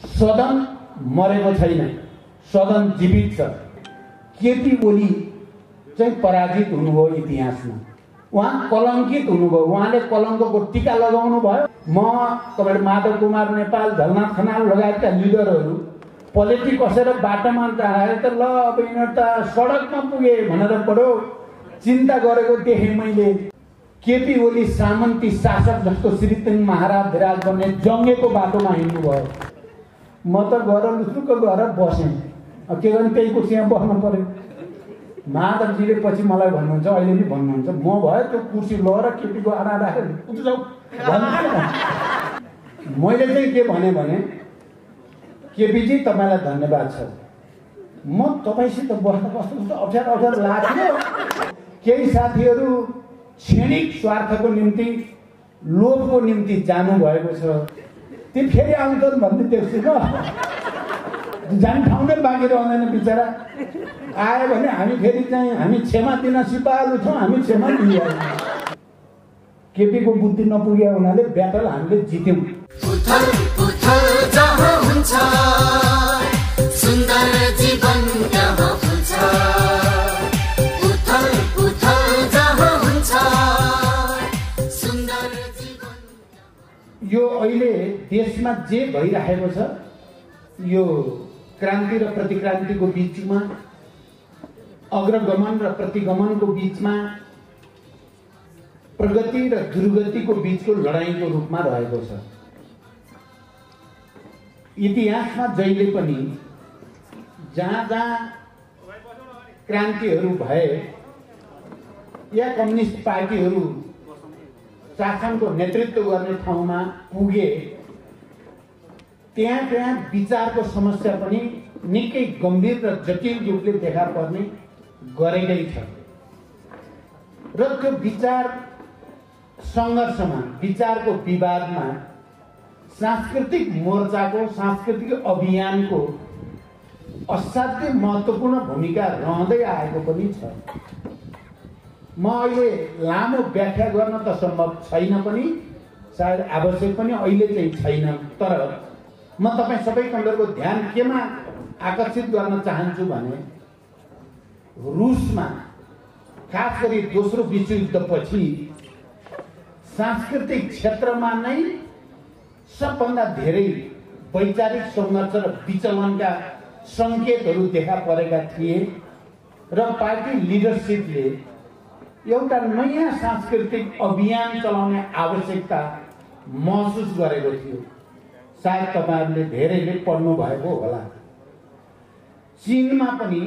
सदन मरेको छैन, सदन जीवित छ। केपी ओली चाहिँ पराजित हुनुभयो इतिहासमा, उहाँ कलङ्कित हुनुभयो, उहाँले कलङ्कको टीका लगाउनु भयो। म तपाईले माधव कुमार नेपाल, झलनाथ खनाल लगायतका लिडरहरू पलेटी कसेर बाटोमा राखेर त ल अब यिनीहरू त सडकमा पुगे भनेर बडो चिन्ता गरेको देखेँ मैले। केपी ओली सामन्ती शासक जस्तो श्रीतिङ महाराज विराज बन्ने जङ्गेको बाटोमा हिँड्नुभयो। म त गएर लुसुक्क गएर बसेँ, के गर्ने त्यही कुर्सीमा बस्नु पर्यो। माधवजीले पछि मलाई भन्नुहुन्छ, अहिले पनि भन्नुहुन्छ, म भयो त्यो कुर्सी लगेर केपीको आडा राखेर उठ्छौ भन्नु। मैले चाहिँ के भने केपीजी तपाईँलाई धन्यवाद छ, म तपाईँसित बस्दा कस्तो अप्ठ्यारो लाग्थ्यो। केही साथीहरू क्षणिक स्वार्थको निम्ति, लोभको निम्ति जानुभएको छ, ती फेरि आउँछन् भन्ने देख्छु ल। जाने ठाउँ नै बाँकी रहँदैन बिचरा। आयो भने हामी फेरि चाहिँ हामी क्षमा दिन सिपालु छौँ, हामी क्षमा दिइहाल्छौँ। केपीको बुद्धि नपुग्यो हुनाले ब्याटल हामीले जित्यौँ। यो अहिले देशमा जे भइरहेको छ, यो क्रान्ति र प्रतिक्रान्तिको बीचमा, अग्रगमन र प्रतिगमनको बीचमा, प्रगति र दुर्गतिको बीचको लडाईँको रूपमा रहेको छ। इतिहासमा जहिले पनि जहाँ जहाँ क्रान्तिहरू भए या कम्युनिस्ट पार्टीहरू शासनको नेतृत्व गर्ने ठाउँमा पुगे, त्यहाँ विचारको समस्या पनि निकै गम्भीर र जटिल रूपले देखा पर्ने गरेकै छ। र त्यो विचार सङ्घर्षमा, विचारको विवादमा सांस्कृतिक मोर्चाको, सांस्कृतिक अभियानको असाध्यै महत्त्वपूर्ण भूमिका रहँदै आएको पनि छ। म अहिले लामो व्याख्या गर्न त सम्भव छैन पनि, सायद आवश्यक पनि अहिले चाहिँ छैन। तर म तपाईँ सबै कन्दरको ध्यान केमा आकर्षित गर्न चाहन्छु भने, रुसमा खास गरी दोस्रो विश्वयुद्धपछि सांस्कृतिक क्षेत्रमा नै सबभन्दा धेरै वैचारिक सङ्घर्ष र विचलनका सङ्केतहरू देखा परेका थिए र पार्टी लिडरसिपले एउटा नयाँ सांस्कृतिक अभियान चलाउने आवश्यकता महसुस गरेको थियो। सायद तपाईहरूले धेरैले पढ्नु भएको होला। चीनमा पनि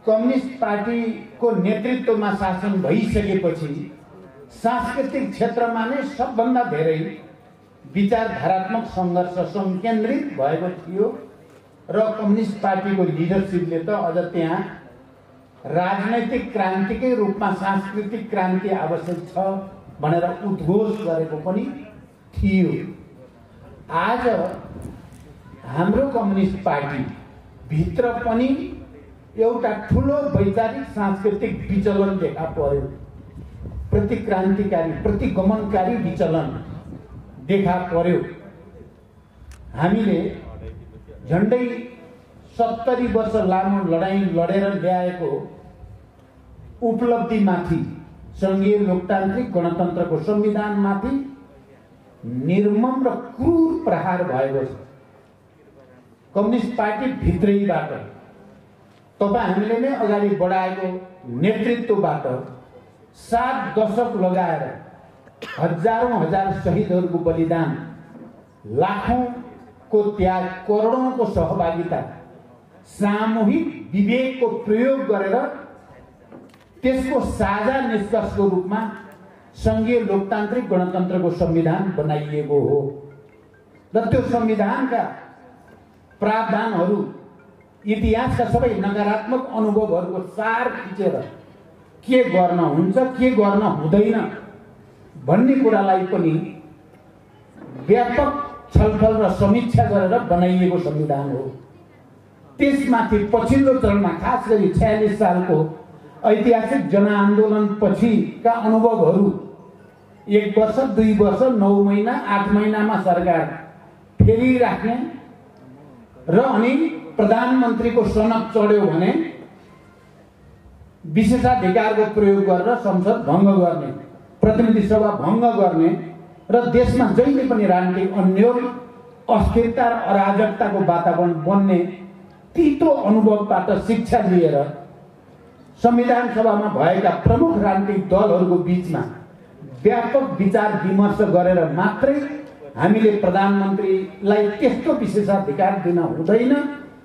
कम्युनिस्ट पार्टीको नेतृत्वमा शासन भइसकेपछि सांस्कृतिक क्षेत्रमा नै सबभन्दा धेरै विचारधारात्मक सङ्घर्ष संकेन्द्रित भएको थियो र कम्युनिस्ट पार्टीको लिडरसिपले त अझ त्यहाँ राजनैतिक क्रान्तिकै रूपमा सांस्कृतिक क्रान्ति आवश्यक छ भनेर उद्घोष गरेको पनि थियो। आज हाम्रो कम्युनिस्ट पार्टी भित्र पनि एउटा ठुलो वैचारिक सांस्कृतिक विचलन देखा पर्यो। प्रतिक्रान्तिकारी, प्रतिगमनकारी विचलन देखा पर्यो। हामीले झन्डै 70 वर्ष लामो लडाईँ लडेर ल्याएको उपलब्धिमाथि, सङ्घीय लोकतान्त्रिक गणतन्त्रको संविधानमाथि निर्मम र क्रूर प्रहार भएको छ। कम्युनिस्ट पार्टी भित्रैबाट, तपाईँ हामीले नै अगाडि बढाएको नेतृत्वबाट 7 दशक लगाएर हजारौं हजार शहीदहरूको बलिदान, लाखौंको त्याग, करोडौंको सहभागिता, सामूहिक विवेकको प्रयोग गरेर त्यसको साझा निष्कर्षको रूपमा सङ्घीय लोकतान्त्रिक गणतन्त्रको संविधान बनाइएको हो। र त्यो संविधानका प्रावधानहरू, इतिहासका सबै नकारात्मक अनुभवहरूको सार खिचेर के गर्न हुन्छ, के गर्न हुँदैन भन्ने कुरालाई पनि व्यापक छलफल र समीक्षा गरेर बनाइएको संविधान हो। त्यसमाथि पछिल्लो चरणमा खास गरी 46 सालको ऐतिहासिक जनआन्दोलन पछिका अनुभवहरू, 1 वर्ष, 2 वर्ष, 9 महिना, 8 महिनामा सरकार फेरि राख्ने र अनि प्रधानमन्त्रीको सनक चढ्यो भने विशेषाधिकारको प्रयोग गरेर संसद भङ्ग गर्ने, प्रतिनिधि सभा भङ्ग गर्ने र देशमा जहिले पनि राजनीतिक अन्योल, अस्थिरता र अराजकताको वातावरण बन्ने तीतो अनुभवबाट शिक्षा लिएर संविधान सभामा भएका प्रमुख राजनीतिक दलहरूको बीचमा व्यापक विचार विमर्श गरेर मात्रै हामीले प्रधानमन्त्रीलाई त्यस्तो विशेषाधिकार दिन हुँदैन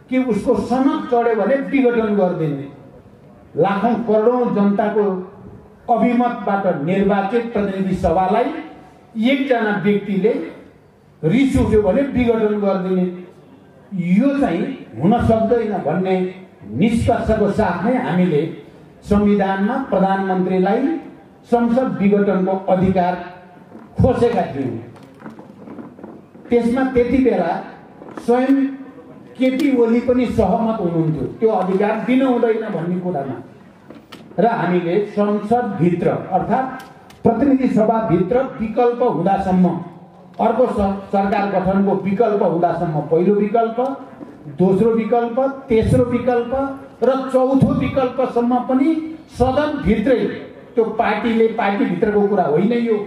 कि उसको सनक चढ्यो भने विघटन गरिदिने। लाखौं करोडौं जनताको अभिमतबाट निर्वाचित प्रतिनिधि सभालाई एकजना व्यक्तिले रिस उठ्यो भने विघटन गरिदिने, यो चाहिँ हुन सक्दैन भन्ने निष्कर्षको साथ नै हामीले संविधानमा प्रधानमन्त्रीलाई संसद विघटनको अधिकार खोजेका थियौँ। त्यसमा त्यति बेला स्वयं केपी ओली पनि सहमत हुनुहुन्थ्यो त्यो अधिकार दिन हुँदैन भन्ने कुरामा, र हामीले संसद भित्र अर्थात् प्रतिनिधि सभा भित्र विकल्प हुँदासम्म, अर्को सरकार गठनको विकल्प हुँदासम्म पहिलो विकल्प, दोस्रो विकल्प, तेस्रो विकल्प र चौथो विकल्पसम्म पनि सदन भित्रै, त्यो पार्टीभित्रको कुरा होइन, यो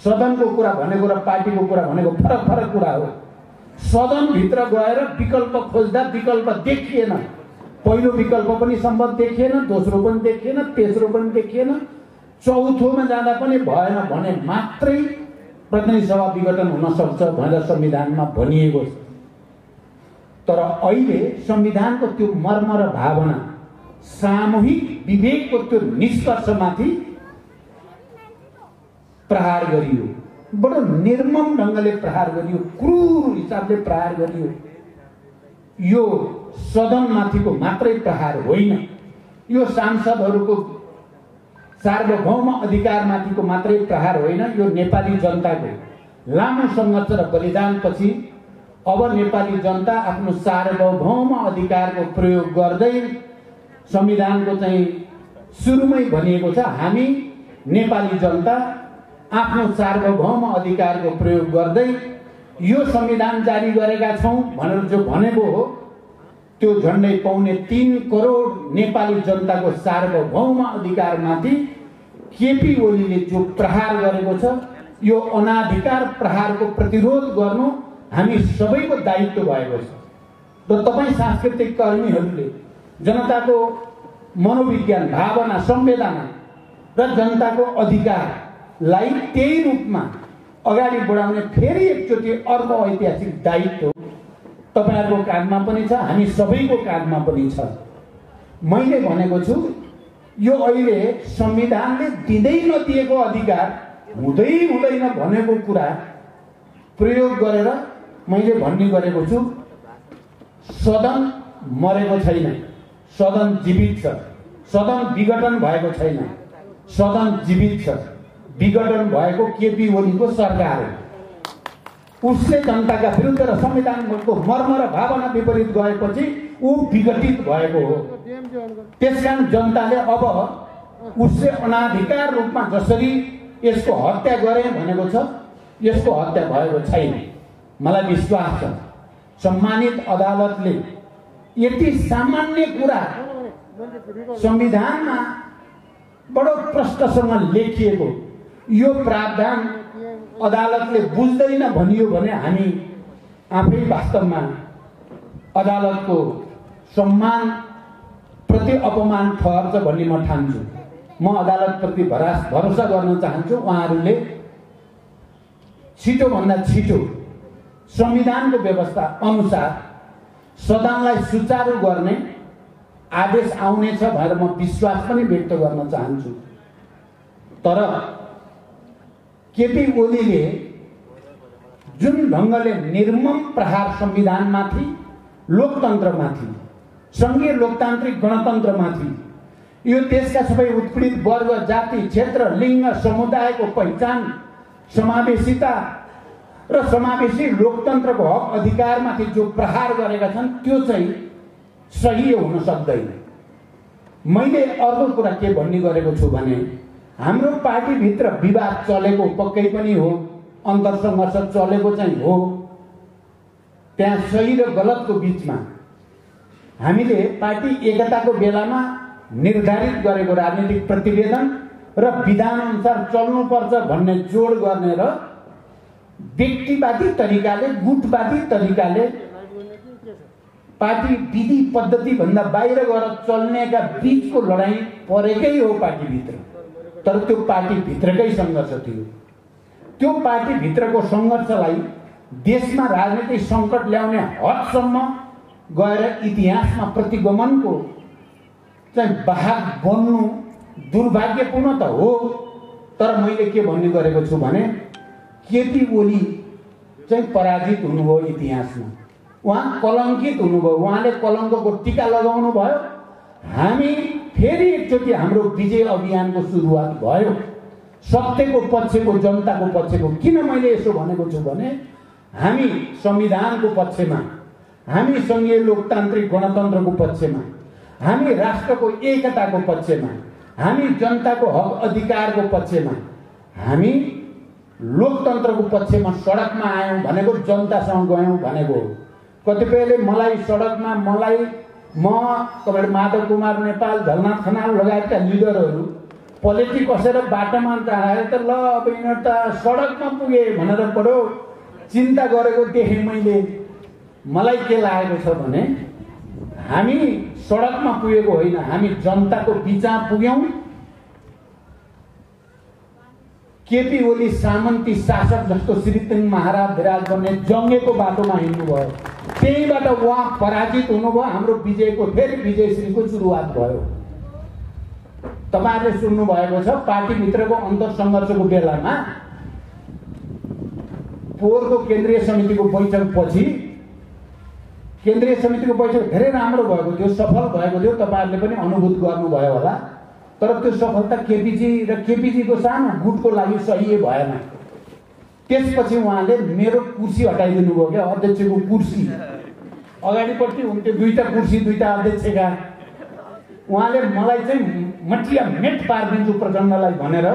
सदनको कुरा भनेको र पार्टीको कुरा भनेको फरक कुरा हो। सदन भित्र गएर विकल्प खोज्दा विकल्प देखिएन, पहिलो विकल्प पनि सम्भव देखिएन, दोस्रो पनि देखिएन, तेस्रो पनि देखिएन, चौथोमा जाँदा पनि भएन भने मात्रै प्रतिनिधि सभा विघटन हुन सक्छ भनेर संविधानमा भनिएको छ। तर अहिले संविधानको त्यो मर्म र भावना, सामूहिक विवेकको त्यो निष्कर्षमाथि प्रहार गरियो, बडो निर्मम ढङ्गले प्रहार गरियो, क्रूर हिसाबले प्रहार गरियो। यो सदनमाथिको मात्रै प्रहार होइन, यो सांसदहरूको सार्वभौम अधिकारमाथिको मात्रै प्रहार होइन, यो नेपाली जनताको लामो सङ्घर्ष र बलिदानपछि अब नेपाली जनता आफ्नो सार्वभौम अधिकारको प्रयोग गर्दै, संविधानको चाहिँ सुरुमै भनिएको छ हामी नेपाली जनता आफ्नो सार्वभौम अधिकारको प्रयोग गर्दै यो संविधान जारी गरेका छौं भनेर जो भनेको हो, त्यो झन्डै 3.25 करोड नेपाली जनताको सार्वभौम अधिकारमाथि केपी ओलीले जो प्रहार गरेको छ, यो अनाधिकार प्रहारको प्रतिरोध गर्नु हामी सबैको दायित्व भएको छ। र तपाईँ सांस्कृतिक कर्मीहरूले जनताको मनोविज्ञान, भावना, संवेदना र जनताको अधिकारलाई त्यही रूपमा अगाडि बढाउने फेरि एकचोटि अर्को ऐतिहासिक दायित्व तपाईहरुको काँधमा पनि छ, हामी सबैको काँधमा पनि छ। मैले भनेको छु यो अहिले संविधानले दिँदै नदिएको अधिकार हुँदै हुँदैन भनेको कुरा प्रयोग गरेर मैले भन्ने गरेको छु, सदन मरेको छैन, सदन जीवित छ, सदन विघटन भएको छैन, सदन जीवित छ। विघटन भएको केपी ओलीको सरकार हो, उसले जनताका विरुद्ध र संविधानको मर्म र भावना विपरीत गएपछि ऊ विघटित भएको हो। त्यसकारण जनताले अब उसले अनाधिकार रूपमा जसरी यसको हत्या गरे भनेको छ, यसको हत्या भएको छैन। मलाई विश्वास छ सम्मानित अदालतले यति सामान्य कुरा संविधानमा बडो प्रष्टसँग लेखिएको यो प्रावधान अदालतले बुझ्दैन भनियो भने हामी आफै वास्तवमा अदालतको सम्मान प्रति अपमान ठहर्छ भन्ने म ठान्छु। म अदालत प्रति भरोसा गर्न चाहन्छु। उहाँहरूले छिटो भन्दा छिटो संविधानको व्यवस्था अनुसार सदनलाई सुचारू गर्ने आदेश आउनेछ भनेर म विश्वास पनि व्यक्त गर्न चाहन्छु। तर केपी ओलीले जुन ढङ्गले निर्मम प्रहार संविधानमाथि, लोकतन्त्रमाथि, संघीय लोकतान्त्रिक गणतन्त्रमाथि, यो देशका सबै उत्पीडित वर्ग, जाति, क्षेत्र, लिङ्ग, समुदायको पहिचान, समावेशिता र समावेशी लोकतन्त्रको हक अधिकारमाथि जो प्रहार गरेका छन् त्यो चाहिँ सही हुन सक्दैन। मैले अर्को कुरा के भन्ने गरेको छु भने हाम्रो पार्टीभित्र विवाद चलेको पक्कै पनि हो, अन्तरसङ्घर्ष चलेको चाहिँ हो, त्यहाँ सही र गलतको बिचमा हामीले पार्टी एकताको बेलामा निर्धारित गरेको राजनीतिक प्रतिवेदन र विधान अनुसार चल्नुपर्छ भन्ने जोड गर्ने र व्यक्तिवादी तरिकाले गुटवादी तरिकाले पार्टी विधि पद्धति भन्दा बाहिर गएर चल्नेका बीचको लडाईँ परेकै हो पार्टीभित्र। तर त्यो पार्टीभित्रकै सङ्घर्ष थियो। त्यो पार्टीभित्रको सङ्घर्षलाई देशमा राजनीतिक सङ्कट ल्याउने हदसम्म गएर इतिहासमा प्रतिगमनको चाहिँ भाग बन्नु दुर्भाग्यपूर्ण त हो। तर मैले के भन्ने गरेको छु भने केपी ओली चाहिँ पराजित हुनुभयो इतिहासमा। उहाँ कलङ्कित हुनुभयो। उहाँले कलङ्कको टीका लगाउनु भयो। हामी फेरि एकचोटि हाम्रो विजय अभियानको सुरुवात भयो। सत्यको पक्षको, जनताको पक्षको। किन मैले यसो भनेको छु भने हामी संविधानको पक्षमा, हामी सङ्घीय लोकतान्त्रिक गणतन्त्रको पक्षमा, हामी राष्ट्रको एकताको पक्षमा, हामी जनताको हक अधिकारको पक्षमा, हामी लोकतन्त्रको पक्षमा सडकमा आयौँ भनेको, जनतासँग गयौँ भनेको। कतिपयले मलाई सडकमा तपाईँले माधव कुमार नेपाल, झलनाथ खनाल लगायतका लिडरहरू पोलिटिक कसेर बाटोमा आएर त ल अब यिनीहरू त सडकमा पुगे भनेर बडो चिन्ता गरेको देखेँ मैले। मलाई के लागेको छ भने हामी सडकमा पुगेको होइन, हामी जनताको बिचमा पुग्यौँ। केपी ओली सामन्ती शासक जस्तो श्रीतिङ महाराज विराज बन्ने जङ्गेको बाटोमा हिँड्नुभयो। त्यहीबाट उहाँ पराजित हुनुभयो। हाम्रो विजयको फेरि विजयश्रीको सुरुवात भयो। तपाईँहरूले सुन्नु भएको छ पार्टीभित्रको अन्तर्सङ्घर्षको बेलामा पोहोरको केन्द्रीय समितिको बैठकपछि, केन्द्रीय समितिको बैठक धेरै राम्रो भएको थियो, सफल भएको थियो। तपाईँहरूले पनि अनुभूत गर्नुभयो होला। तर त्यो सफलता केपीजी र केपीजीको सानो गुटको लागि सही भएन। त्यसपछि उहाँले मेरो कुर्सी हटाइदिनु भयो क्या, अध्यक्षको कुर्सी। अगाडिपट्टि हुन्थ्यो दुईटा कुर्सी, दुईटा अध्यक्षका। उहाँले मलाई चाहिँ मटिया मेट पारिदिन्छु प्रचण्डलाई भनेर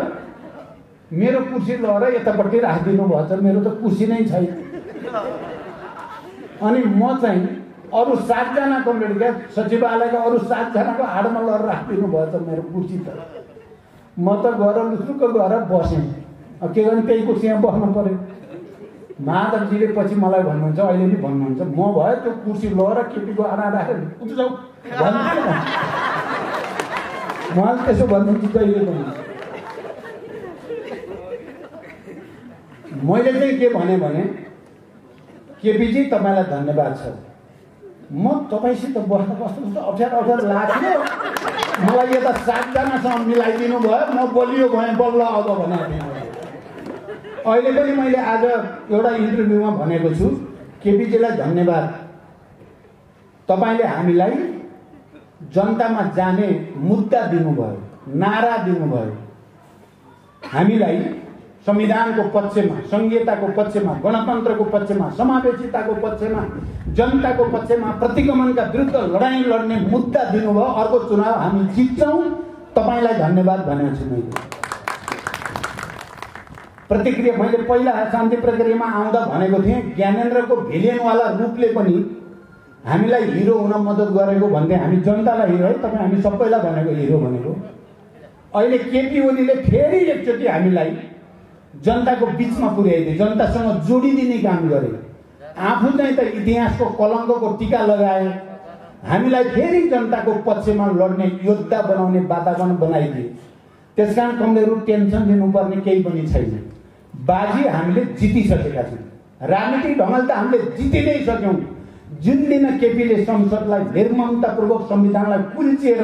मेरो कुर्सी लगेर यतापट्टि राखिदिनु भएछ। मेरो त कुर्सी नै छैन। अनि म चाहिँ अरू 7 जना कमरेडका सचिवालयका अरू 7 जनाको आडमा लगेर राखिदिनु भएछ मेरो कुर्सी। त म त गएर लुचुक्क गएर बसेँ। के गर्ने, त्यही कुर्सीमा बस्नु पर्यो। माधवजीले पछि मलाई भन्नुहुन्छ, अहिले पनि भन्नुहुन्छ, म भयो त्यो कुर्सी लगेर केटीको आडा राखेर उठ्छु जाऊ भन्नु। उहाँले त्यसो भन्नुहुन्छ कहिले पनि। मैले चाहिँ के भने केपीजी तपाईँलाई धन्यवाद छ। म तपाईँसित बस्न कस्तो अप्ठ्यारो लाग्यो। मलाई यता 7 जनासँग मिलाइदिनु भयो, म बलियो भएँ बल्ल अब भनेको थिएँ। अहिले पनि मैले आज एउटा इन्टरभ्यूमा भनेको छु, केपीजीलाई धन्यवाद। तपाईँले हामीलाई जनतामा जाने मुद्दा दिनुभयो, नारा दिनुभयो। हामीलाई संविधानको पक्षमा, संघीयताको पक्षमा, गणतन्त्रको पक्षमा, समावेशिताको पक्षमा, जनताको पक्षमा प्रतिगमनका विरुद्ध लडाईँ लड्ने मुद्दा दिनुभयो। अर्को चुनाव हामी जित्छौँ, तपाईँलाई धन्यवाद भनेको छु मैले। प्रतिक्रिया मैले पहिला शान्ति प्रक्रियामा आउँदा भनेको थिएँ, ज्ञानेन्द्रको भिलियनवाला रूपले पनि हामीलाई हिरो हुन मद्दत गरेको भन्दै। हामी जनतालाई हिरो है, तपाईँ हामी सबैलाई भनेको हिरो भनेको। अहिले केपी ओलीले फेरि एकचोटि हामीलाई जनताको बिचमा पुर्याइदिए, जनतासँग जोडिदिने काम गरे। आफू चाहिँ त इतिहासको कलङ्कको टीका लगाए, हामीलाई फेरि जनताको पक्षमा लड्ने योद्धा बनाउने वातावरण बनाइदिए। त्यसकारण कमरेडहरू टेन्सन लिनुपर्ने केही पनि छैन। बाजी हामीले जितिसकेका छौँ। राजनीतिक ढङ्गले त हामीले जिति नै सक्यौँ। जुन दिन केपीले संसदलाई निर्ममतापूर्वक संविधानलाई कुल्चिएर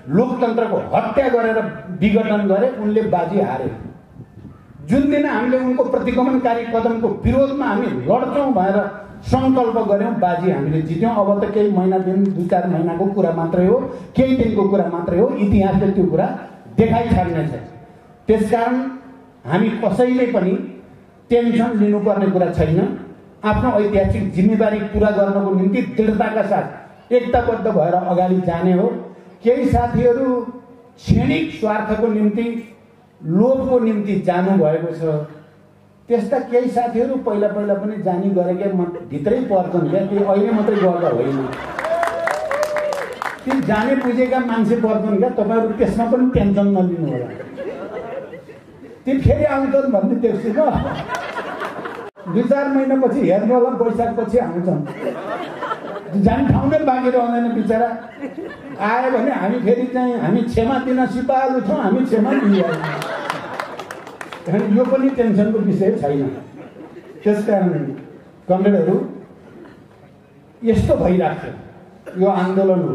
लोकतन्त्रको हत्या गरेर विघटन गरे, उनले बाजी हारे। जुन दिन हामीले उनको प्रतिगमनकारी कदमको विरोधमा हामी लड्छौँ भनेर सङ्कल्प गऱ्यौँ, बाजी हामीले जित्यौँ। अब त केही महिना दिन, 2-4 महिनाको कुरा मात्रै हो, केही दिनको कुरा मात्रै हो। इतिहासले त्यो कुरा देखाइछाड्नेछ। त्यसकारण हामी कसैले पनि टेन्सन लिनुपर्ने कुरा छैन। आफ्नो ऐतिहासिक जिम्मेवारी पुरा गर्नको निम्ति दृढताका साथ एकताबद्ध भएर अगाडि जाने हो। केही साथीहरू क्षणिक स्वार्थको निम्ति, लोभको निम्ति जानु भएको छ। त्यस्ता केही साथीहरू पहिला पहिला पनि जानी गरेका भित्रै पर्छन् क्या, त्यो अहिले मात्रै गर्दा होइन। ती जाने बुझेका मान्छे पर्छन् क्या, तपाईँहरू त्यसमा पनि टेन्सन नलिनु होला। ती फेरि आउँछन् भन्ने देख्छु म, 2-4 महिनापछि हेर्नु होला, वैशाखपछि आउँछन्। जाने ठाउँ नै बाँकी रहँदैन बिचरा। आयो भने हामी फेरि चाहिँ हामी क्षमा दिन सिपालु छौँ, हामी क्षमा दिइहाल्छौँ। यो पनि टेन्सनको विषय छैन। त्यसकारण कमरेडहरू, यस्तो भइरहेको छ यो आन्दोलन हो,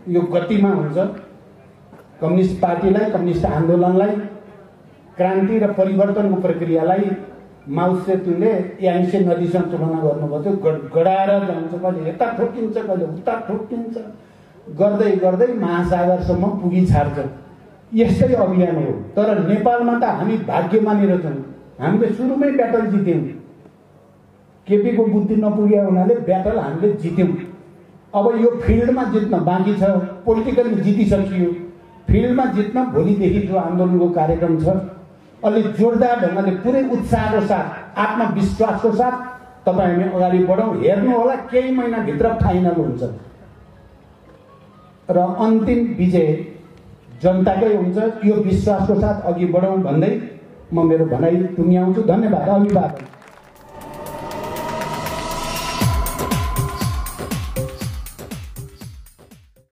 यो गतिमा हुन्छ। कम्युनिस्ट पार्टीलाई, कम्युनिस्ट आन्दोलनलाई, क्रान्ति र परिवर्तनको प्रक्रियालाई माउ सेतुले याङ्से नदीसँग तुलना गर्नुभयो। त्यो गडाएर जान्छ, कहिले यता ठोकिन्छ, कहिले उता ठोकिन्छ, गर्दै गर्दै महासागरसम्म पुगी छाड्छ। यस्तै अभियान हो। तर नेपालमा त हामी भाग्यमानी रहेछौँ, हामीले सुरुमै ब्याटल जित्यौँ। केपीको बुद्धि नपुग्यो हुनाले ब्याटल हामीले जित्यौँ। अब यो फिल्डमा जित्न बाँकी छ। पोलिटिकली जितिसकियो, फिल्डमा जित्न भोलिदेखि जो आन्दोलनको कार्यक्रम छ अलिक जोरदार ढङ्गले पुरै उत्साहको साथ, आत्मविश्वासको साथ तपाईँ हामी अगाडि बढौँ। हेर्नु होला, केही महिनाभित्र फाइनल हुन्छ र अन्तिम विजय जनताकै हुन्छ। यो विश्वासको साथ अघि बढौँ भन्दै म मेरो भनाइ टुङ्ग्याउँछु। धन्यवाद। अभिवादन।